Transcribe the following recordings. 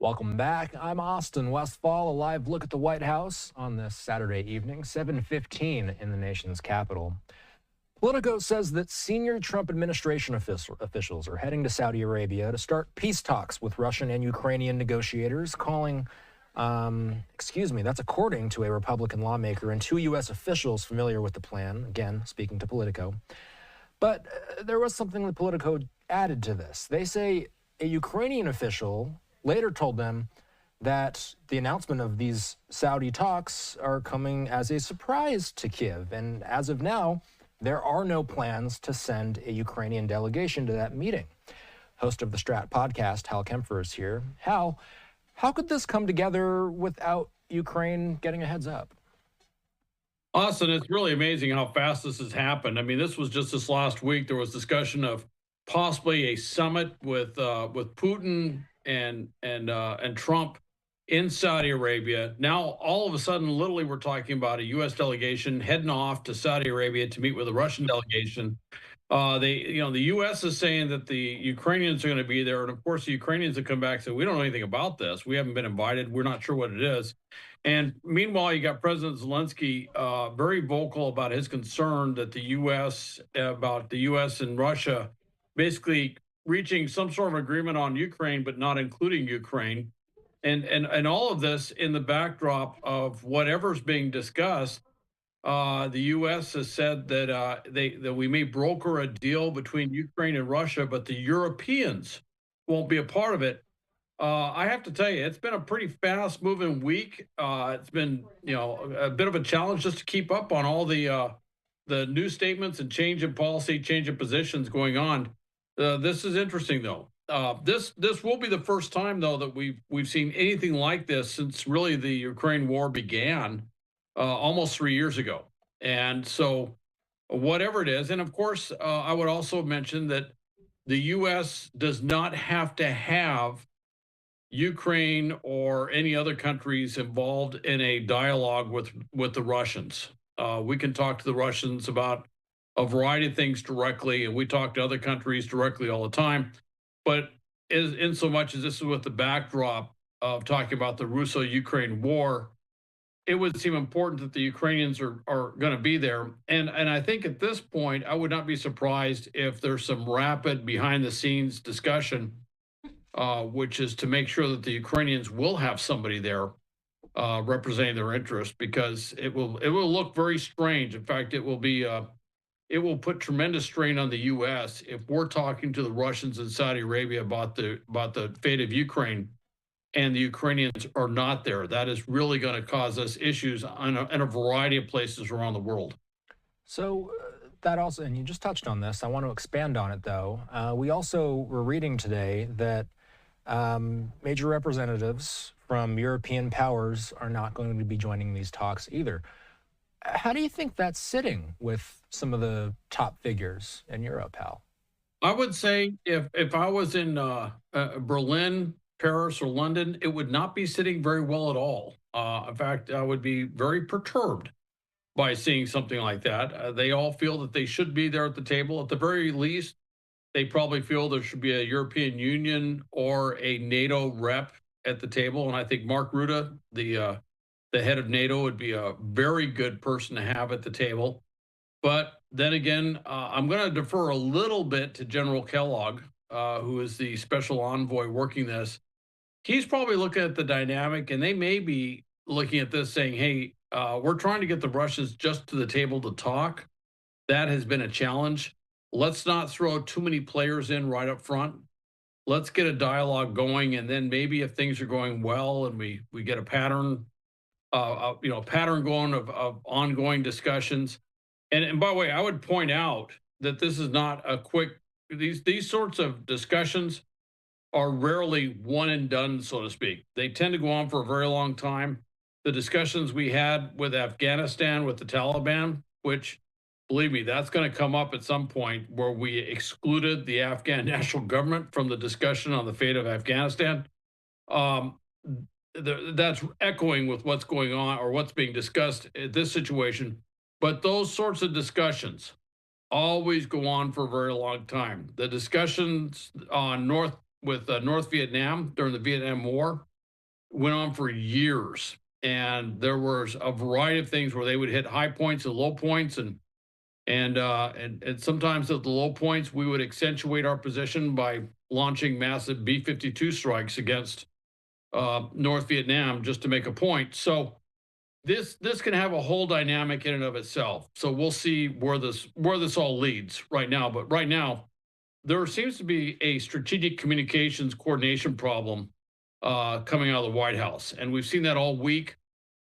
Welcome back. I'm Austin Westfall, a live look at the White House on this Saturday evening, 7:15 in the nation's capital. Politico says that senior Trump administration officials are heading to Saudi Arabia to start peace talks with Russian and Ukrainian negotiators, that's according to a Republican lawmaker and two U.S. officials familiar with the plan, again, speaking to Politico. But there was something that Politico added to this. They say a Ukrainian official later told them that the announcement of these Saudi talks are coming as a surprise to Kyiv. And as of now, there are no plans to send a Ukrainian delegation to that meeting. Host of the Strat podcast, Hal Kempfer, is here. Hal, how could this come together without Ukraine getting a heads up? Austin, it's really amazing how fast this has happened. I mean, this was just this last week. There was discussion of possibly a summit with Putin and Trump in Saudi Arabia. Now, all of a sudden, literally, we're talking about a U.S. delegation heading off to Saudi Arabia to meet with a Russian delegation. The U.S. is saying that the Ukrainians are going to be there, and of course, the Ukrainians have come back and said, "We don't know anything about this. We haven't been invited. We're not sure what it is." And meanwhile, you got President Zelenskyy very vocal about his concern that the U.S. and Russia basically reaching some sort of agreement on Ukraine, but not including Ukraine. And all of this in the backdrop of whatever's being discussed. The U.S. has said that that we may broker a deal between Ukraine and Russia, but the Europeans won't be a part of it. I have to tell you, it's been a pretty fast-moving week. It's been, a bit of a challenge just to keep up on all the new statements and change in policy, change in positions going on. This is interesting, though. This will be the first time, though, that we've seen anything like this since really the Ukraine war began almost 3 years ago. And so, whatever it is, and of course, I would also mention that the U.S. does not have to have Ukraine or any other countries involved in a dialogue with the Russians. We can talk to the Russians about a variety of things directly, and we talk to other countries directly all the time. But in so much as this is with the backdrop of talking about the Russo-Ukraine war, it would seem important that the Ukrainians are going to be there. And I think at this point, I would not be surprised if there's some rapid behind-the-scenes discussion, which is to make sure that the Ukrainians will have somebody there representing their interest, because it will look very strange. In fact, it will put tremendous strain on the U.S. if we're talking to the Russians in Saudi Arabia about the fate of Ukraine, and the Ukrainians are not there. That is really going to cause us issues in a variety of places around the world. So that also, and you just touched on this, I want to expand on it, though. We also were reading today that major representatives from European powers are not going to be joining these talks either. How do you think that's sitting with some of the top figures in Europe, Hal? I would say if I was in Berlin, Paris, or London, it would not be sitting very well at all. In fact, I would be very perturbed by seeing something like that. They all feel that they should be there at the table. At the very least, they probably feel there should be a European Union or a NATO rep at the table. And I think Mark Rutte, the head of NATO, would be a very good person to have at the table. But then again, I'm going to defer a little bit to General Kellogg, who is the special envoy working this. He's probably looking at the dynamic, and they may be looking at this saying, hey, we're trying to get the Russians just to the table to talk. That has been a challenge. Let's not throw too many players in right up front. Let's get a dialogue going, and then maybe if things are going well and we get a pattern, going of ongoing discussions. And by the way, I would point out that this is not a quick. These sorts of discussions are rarely one and done, so to speak. They tend to go on for a very long time. The discussions we had with Afghanistan, with the Taliban, which, believe me, that's going to come up at some point, where we excluded the Afghan national government from the discussion on the fate of Afghanistan. That's echoing with what's going on or what's being discussed in this situation. But those sorts of discussions always go on for a very long time. The discussions on North Vietnam during the Vietnam War, went on for years, and there was a variety of things where they would hit high points and low points, and sometimes at the low points we would accentuate our position by launching massive B-52 strikes against North Vietnam just to make a point. So this can have a whole dynamic in and of itself. So we'll see where this all leads right now. But right now, there seems to be a strategic communications coordination problem coming out of the White House, and we've seen that all week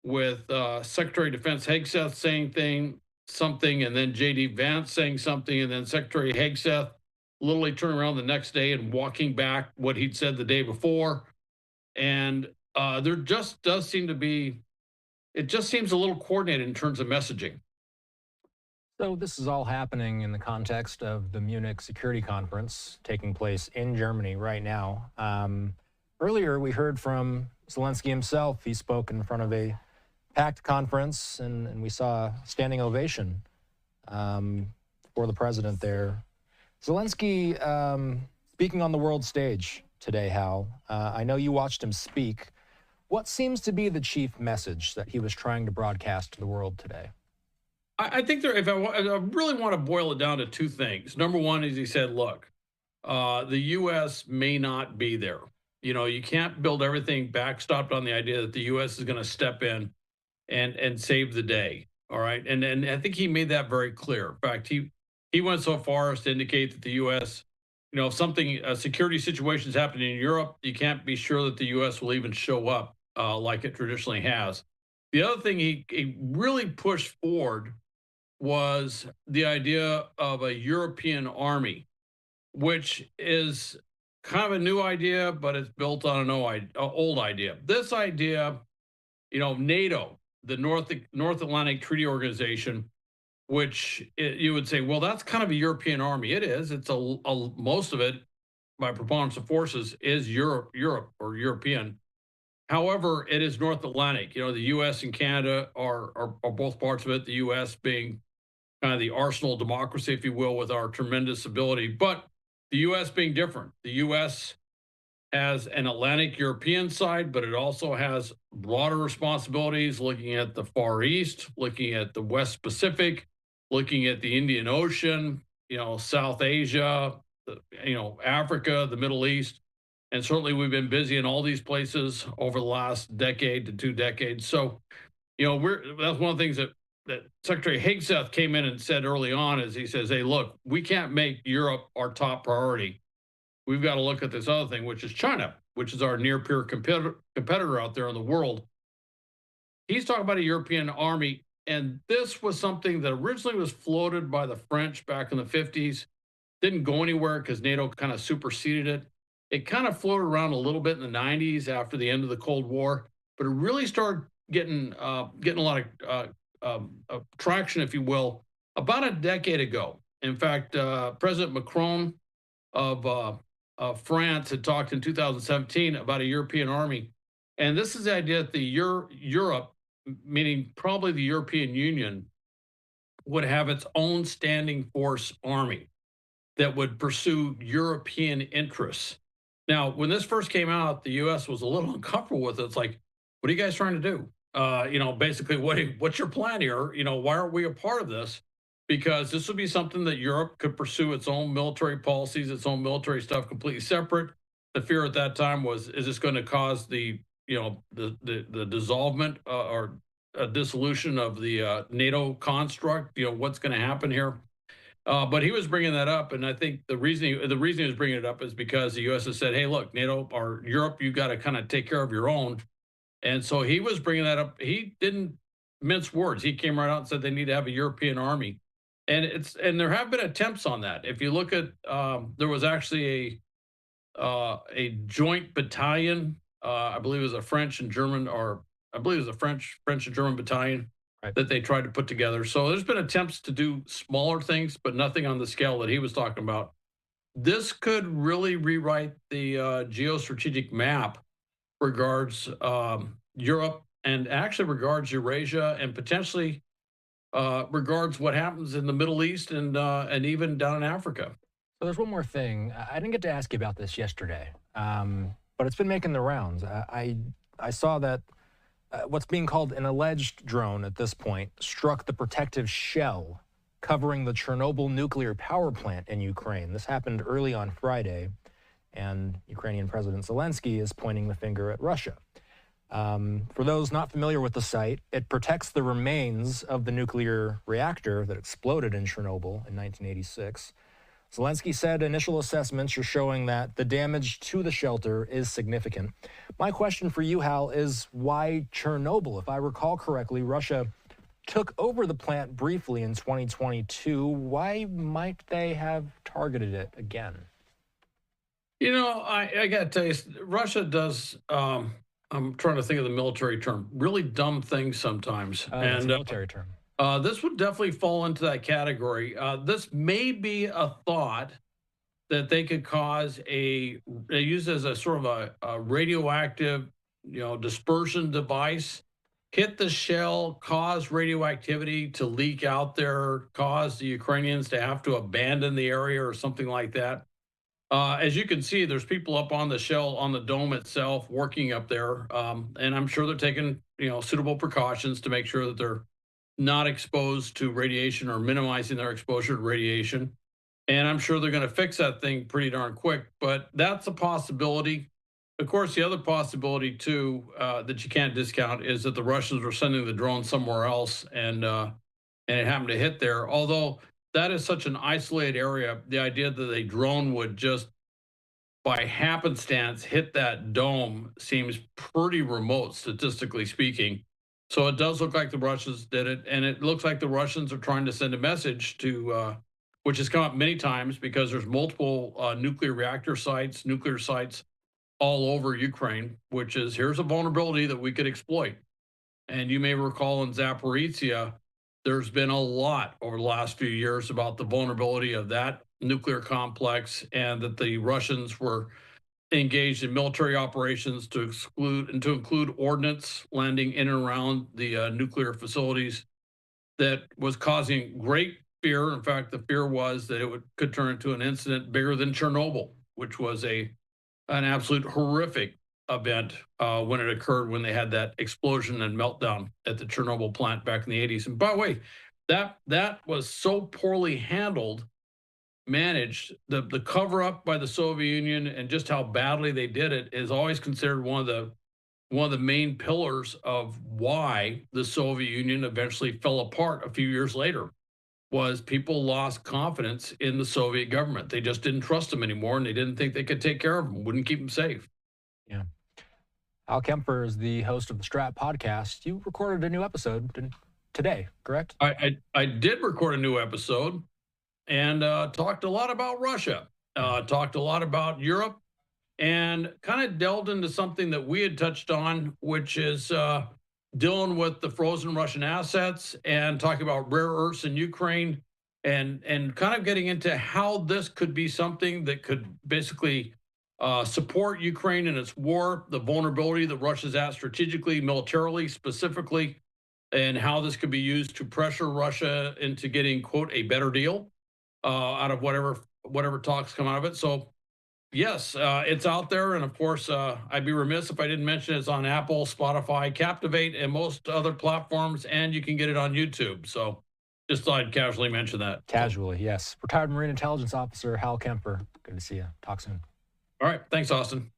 with Secretary of Defense Hegseth saying something, and then J.D. Vance saying something, and then Secretary Hegseth literally turning around the next day and walking back what he'd said the day before. And there just does seem to be, it just seems a little coordinated in terms of messaging. So this is all happening in the context of the Munich Security Conference taking place in Germany right now. Earlier, we heard from Zelenskyy himself. He spoke in front of a packed conference, and we saw a standing ovation for the president there. Zelenskyy speaking on the world stage today, Hal. I know you watched him speak. What seems to be the chief message that he was trying to broadcast to the world today? I think there, if I really want to boil it down to two things. Number one is he said, look, the U.S. may not be there. You know, you can't build everything backstopped on the idea that the U.S. is going to step in and save the day. All right. And I think he made that very clear. In fact, he went so far as to indicate that the U.S., you know, if something, a security situation is happening in Europe, you can't be sure that the U.S. will even show up like it traditionally has. The other thing he really pushed forward was the idea of a European army, which is kind of a new idea, but it's built on an old idea. This idea, you know, NATO, the North Atlantic Treaty Organization, which you would say, well, that's kind of a European army. It is. It's most of it, by preponderance of forces, is Europe or European. However, it is North Atlantic. You know, the U.S. and Canada are both parts of it. The U.S. being kind of the arsenal democracy, if you will, with our tremendous ability. But the U.S. being different. The U.S. has an Atlantic European side, but it also has broader responsibilities looking at the Far East, looking at the West Pacific, looking at the Indian Ocean, you know, South Asia, you know, Africa, the Middle East. And certainly we've been busy in all these places over the last decade to 2 decades. So, you know, that's one of the things that Secretary Hegseth came in and said early on is he says, hey, look, we can't make Europe our top priority. We've got to look at this other thing, which is China, which is our near peer competitor out there in the world. He's talking about a European army. And this was something that originally was floated by the French back in the 50s, didn't go anywhere because NATO kind of superseded it. It kind of floated around a little bit in the 90s after the end of the Cold War, but it really started getting a lot of traction, if you will, about a decade ago. In fact, President Macron of France had talked in 2017 about a European army. And this is the idea that Europe, meaning probably the European Union, would have its own standing force army that would pursue European interests. Now, when this first came out, the U.S. was a little uncomfortable with it. It's like, what are you guys trying to do? You know, basically, what's your plan here? You know, why aren't we a part of this? Because this would be something that Europe could pursue its own military policies, its own military stuff completely separate. The fear at that time was, is this going to cause the, you know, the dissolvement or a dissolution of the NATO construct? You know, what's going to happen here? But he was bringing that up, and I think the reason he was bringing it up is because the U.S. has said, "Hey, look, NATO or Europe, you got to kind of take care of your own." And so he was bringing that up. He didn't mince words. He came right out and said they need to have a European army, and there have been attempts on that. If you look at, there was actually a joint battalion. I believe it was a French and German, or I believe it was a French and German battalion that they tried to put together. So there's been attempts to do smaller things, but nothing on the scale that he was talking about. This could really rewrite the geostrategic map regards Europe, and actually regards Eurasia, and potentially regards what happens in the Middle East and even down in Africa. So there's one more thing. I didn't get to ask you about this yesterday, but it's been making the rounds. I I saw that what's being called an alleged drone at this point struck the protective shell covering the Chernobyl nuclear power plant in Ukraine. This happened early on Friday, and Ukrainian President Zelenskyy is pointing the finger at Russia. For those not familiar with the site, it protects the remains of the nuclear reactor that exploded in Chernobyl in 1986. Zelenskyy said initial assessments are showing that the damage to the shelter is significant. My question for you, Hal, is why Chernobyl? If I recall correctly, Russia took over the plant briefly in 2022. Why might they have targeted it again? You know, I got to tell you, Russia does. I'm trying to think of the military term. Really dumb things sometimes, That's a and military term. this would definitely fall into that category. This may be a thought that they could cause they use as a sort of a radioactive, dispersion device, hit the shell, cause radioactivity to leak out there, cause the Ukrainians to have to abandon the area or something like that. As you can see, there's people up on the shell, on the dome itself, working up there, and I'm sure they're taking suitable precautions to make sure that they're not exposed to radiation or minimizing their exposure to radiation. And I'm sure they're going to fix that thing pretty darn quick. But that's a possibility. Of course, the other possibility too that you can't discount is that the Russians were sending the drone somewhere else, and it happened to hit there. Although that is such an isolated area, the idea that a drone would just by happenstance hit that dome seems pretty remote, statistically speaking. So it does look like the Russians did it, and it looks like the Russians are trying to send a message to, which has come up many times because there's multiple nuclear sites all over Ukraine, which is here's a vulnerability that we could exploit. And you may recall in Zaporizhia, there's been a lot over the last few years about the vulnerability of that nuclear complex, and that the Russians were engaged in military operations to include ordnance landing in and around the nuclear facilities that was causing great fear. In fact, the fear was that could turn into an incident bigger than Chernobyl, which was an absolute horrific event when it occurred, when they had that explosion and meltdown at the Chernobyl plant back in the 80s. And by the way, that was so poorly managed. The cover up by the Soviet Union and just how badly they did it is always considered one of the main pillars of why the Soviet Union eventually fell apart a few years later. Was people lost confidence in the Soviet government. They just didn't trust them anymore, and they didn't think they could take care of them, wouldn't keep them safe. Yeah. Hal Kempfer is the host of the Strat podcast. You recorded a new episode today, correct? I did record a new episode and talked a lot about Russia, talked a lot about Europe, and kind of delved into something that we had touched on, which is dealing with the frozen Russian assets and talking about rare earths in Ukraine, and kind of getting into how this could be something that could basically support Ukraine in its war, the vulnerability that Russia's at strategically, militarily, specifically, and how this could be used to pressure Russia into getting, quote, a better deal out of whatever talks come out of it. So yes, it's out there, and of course, I'd be remiss if I didn't mention it's on Apple, Spotify, Captivate, and most other platforms, and you can get it on YouTube. So just thought I'd casually mention that. Casually, yes. Retired Marine Intelligence Officer Hal Kempfer. Good to see you. Talk soon. All right, thanks, Austin.